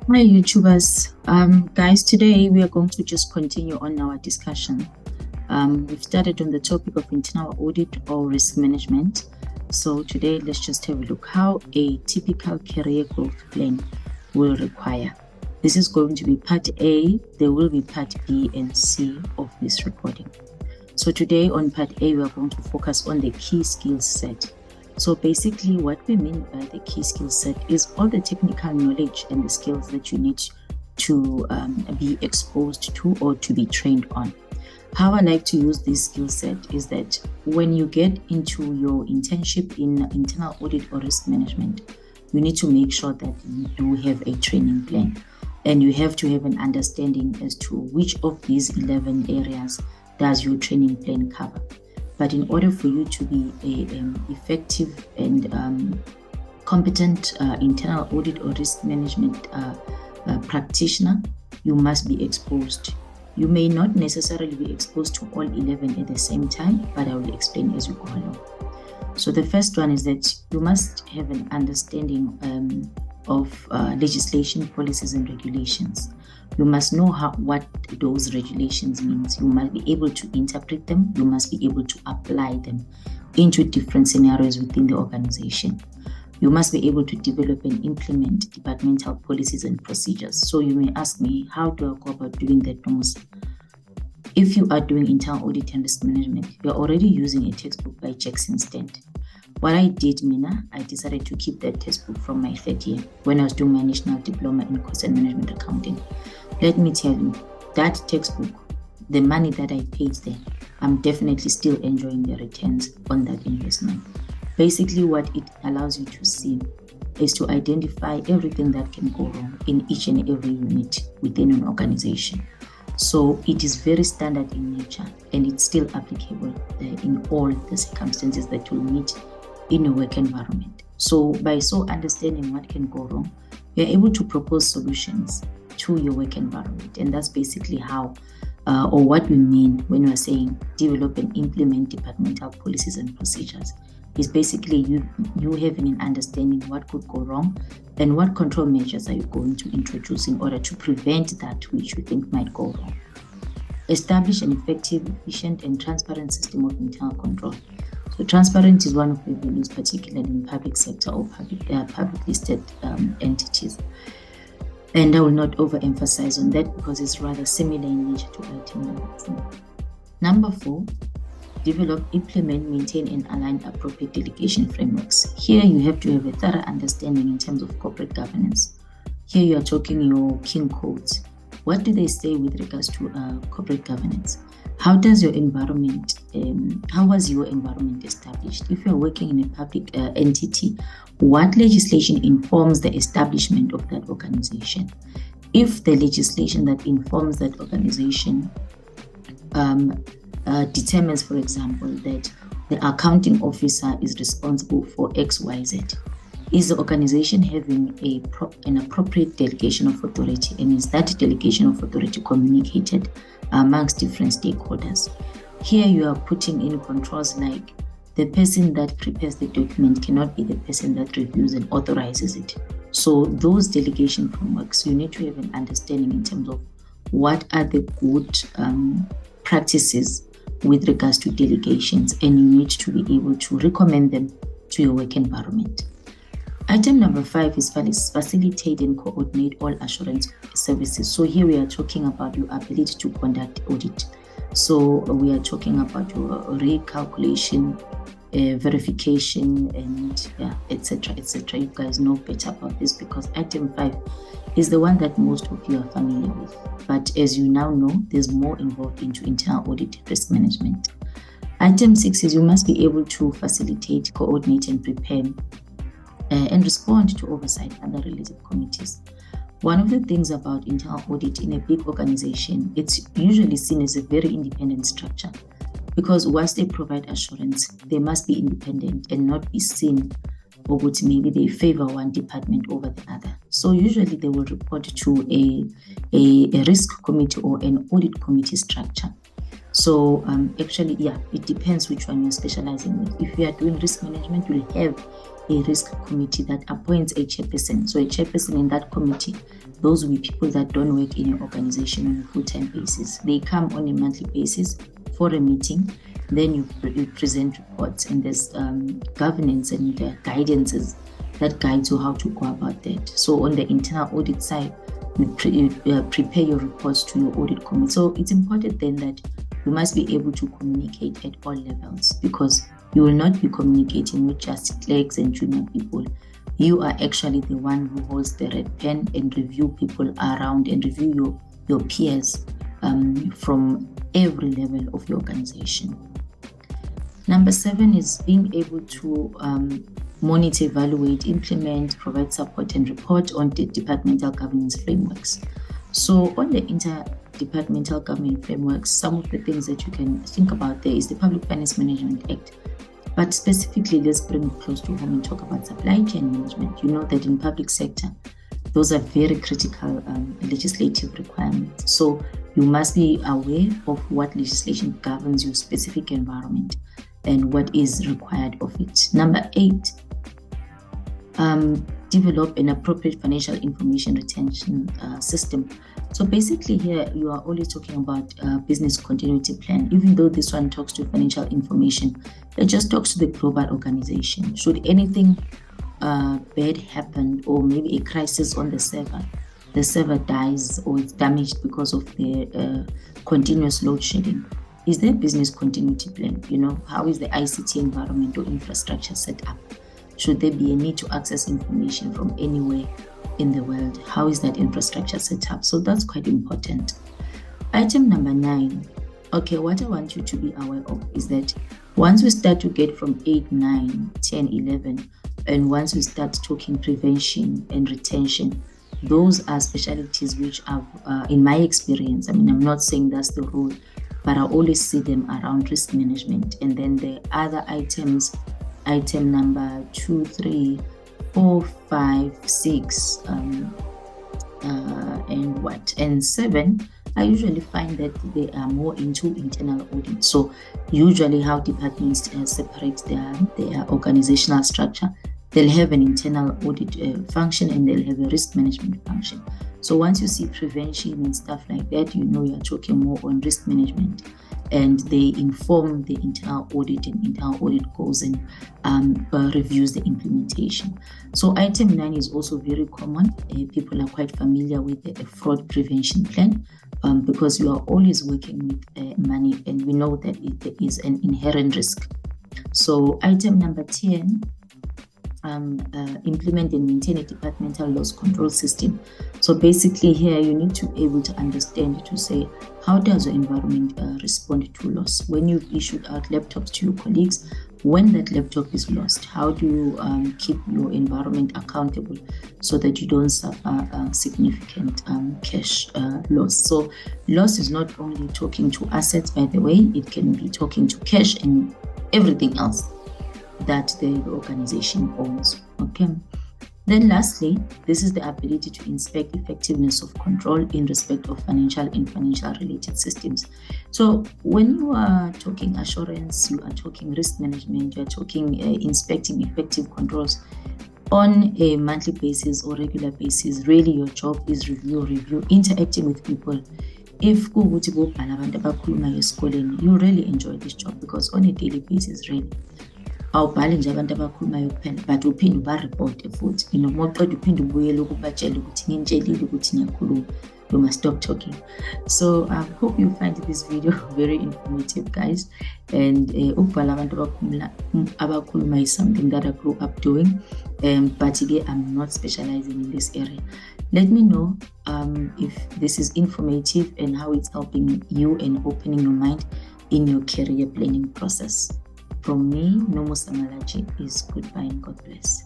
Hi, YouTubers. Guys, today we are going to just continue on our discussion. We've started on the topic of internal audit or risk management. So today, let's just have a look how a typical career growth plan will require. This is going to be part A. There will be part B and C of this recording. So today on part A, we are going to focus on the key skill set. So basically what we mean by the key skill set is all the technical knowledge and the skills that you need to be exposed to or to be trained on. How I like to use this skill set is that when you get into your internship in internal audit or risk management, you need to make sure that you do have a training plan, and you have to have an understanding as to which of these 11 areas does your training plan cover. But in order for you to be an effective and competent internal audit or risk management practitioner, you must be exposed. You may not necessarily be exposed to all 11 at the same time, but I will explain as we go along. So the first one is that you must have an understanding of legislation, policies, and regulations. You must know what those regulations means. You must be able to interpret them. You must be able to apply them into different scenarios within the organization. You must be able to develop and implement departmental policies and procedures. So you may ask me, how do I go about doing that, Thomas? If you are doing internal audit and risk management, you're already using a textbook by Jackson Stent. What I did, I decided to keep that textbook from my third year when I was doing my national diploma in cost and management accounting. Let me tell you, that textbook, the money that I paid there, I'm definitely still enjoying the returns on that investment. Basically, what it allows you to see is to identify everything that can go wrong in each and every unit within an organization. So it is very standard in nature, and it's still applicable in all the circumstances that you'll meet in a work environment. So by understanding what can go wrong, you're able to propose solutions to your work environment. And that's basically how or what we mean when we're saying develop and implement departmental policies and procedures. Is basically you having an understanding what could go wrong and what control measures are you going to introduce in order to prevent that which you think might go wrong. Establish an effective, efficient, and transparent system of internal control. So transparent is one of the values, particularly in public sector or public listed entities. And I will not overemphasize on that because it's rather similar in nature to item number 4. Number 4, develop, implement, maintain, and align appropriate delegation frameworks. Here you have to have a thorough understanding in terms of corporate governance. Here you are talking your king codes. What do they say with regards to corporate governance? How does your environment, how was your environment established? If you're working in a public entity, what legislation informs the establishment of that organization? If the legislation that informs that organization determines, for example, that the accounting officer is responsible for XYZ, is the organization having an appropriate delegation of authority, and is that delegation of authority communicated amongst different stakeholders? Here you are putting in controls like the person that prepares the document cannot be the person that reviews and authorizes it. So those delegation frameworks, you need to have an understanding in terms of what are the good practices with regards to delegations, and you need to be able to recommend them to your work environment. Item number 5 is facilitate and coordinate all assurance services. So here we are talking about your ability to conduct audit. So we are talking about your recalculation, verification, and etc. You guys know better about this because item 5 is the one that most of you are familiar with. But as you now know, there's more involved into internal audit risk management. Item 6 is you must be able to facilitate, coordinate, and prepare and respond to oversight under related committees. One of the things about internal audit in a big organization, it's usually seen as a very independent structure because whilst they provide assurance, they must be independent and not be seen or would maybe they favor one department over the other. So usually they will report to a risk committee or an audit committee structure. So it depends which one you're specializing with. If you are doing risk management, you'll have a risk committee that appoints a chairperson. So a chairperson in that committee those will be people that don't work in your organization on a full-time basis. They come on a monthly basis for a meeting, then you present reports, and there's governance and guidances that guides you how to go about that. So on the internal audit side, you prepare your reports to your audit committee. So it's important then that you must be able to communicate at all levels, because you will not be communicating with just clerks and junior people. You are actually the one who holds the red pen and review people around and review your peers from every level of your organization. Number 7 is being able to monitor, evaluate, implement, provide support, and report on the departmental governance frameworks. So on the interdepartmental governance frameworks, some of the things that you can think about there is the Public Finance Management Act. But specifically, let's bring it close to home and talk about supply chain management. You know that in public sector, those are very critical legislative requirements. So you must be aware of what legislation governs your specific environment and what is required of it. Number 8, develop an appropriate financial information retention system. So basically here, you are always talking about business continuity plan, even though this one talks to financial information. It just talks to the global organization. Should anything bad happen, or maybe a crisis on the server dies or it's damaged because of the continuous load shedding, is there a business continuity plan? You know, how is the ICT environment or infrastructure set up? Should there be a need to access information from anywhere in the world? How is that infrastructure set up? So that's quite important. Item number 9. Okay, what I want you to be aware of is that once we start to get from 8, 9, 10, 11, and once we start talking prevention and retention, those are specialties which are, in my experience, I mean, I'm not saying that's the rule, but I always see them around risk management. And then the other items, item number 2, 3, 4, 5, 6, and 7, I usually find that they are more into internal audit. So usually how departments separate their organizational structure, they'll have an internal audit function, and they'll have a risk management function. So once you see prevention and stuff like that, you know you're talking more on risk management, and they inform the internal audit, and internal audit goes and reviews the implementation. So item 9 is also very common. People are quite familiar with the fraud prevention plan, because you are always working with money, and we know that it is an inherent risk. So item number 10, implement and maintain a departmental loss control system. So basically here you need to be able to understand, to say, how does your environment respond to loss? When you've issued out laptops to your colleagues, when that laptop is lost, how do you keep your environment accountable so that you don't suffer significant cash loss? So loss is not only talking to assets, by the way, it can be talking to cash and everything else that the organization owns. Okay. Then lastly, this is the ability to inspect effectiveness of control in respect of financial and financial related systems. So when you are talking assurance, you are talking risk management, you are talking inspecting effective controls on a monthly basis or regular basis. Really your job is review, interacting with people. If you really enjoy this job, because on a daily basis, really, awubhali nje abantu abakhulumayo kuphela, but uphinde ubaripote futhi. Uma uqeda uphinde ubuyele ukubatshela ukuthi ngintshela ukuthi ngiyakhuluma. You must stop talking. So I hope you find this video very informative, guys. And ukubhala abantu abakhuluma is something that I grew up doing, but again, I'm not specializing in this area. Let me know if this is informative and how it's helping you and opening your mind in your career planning process. From me, Nomo Samalaji, is goodbye and God bless.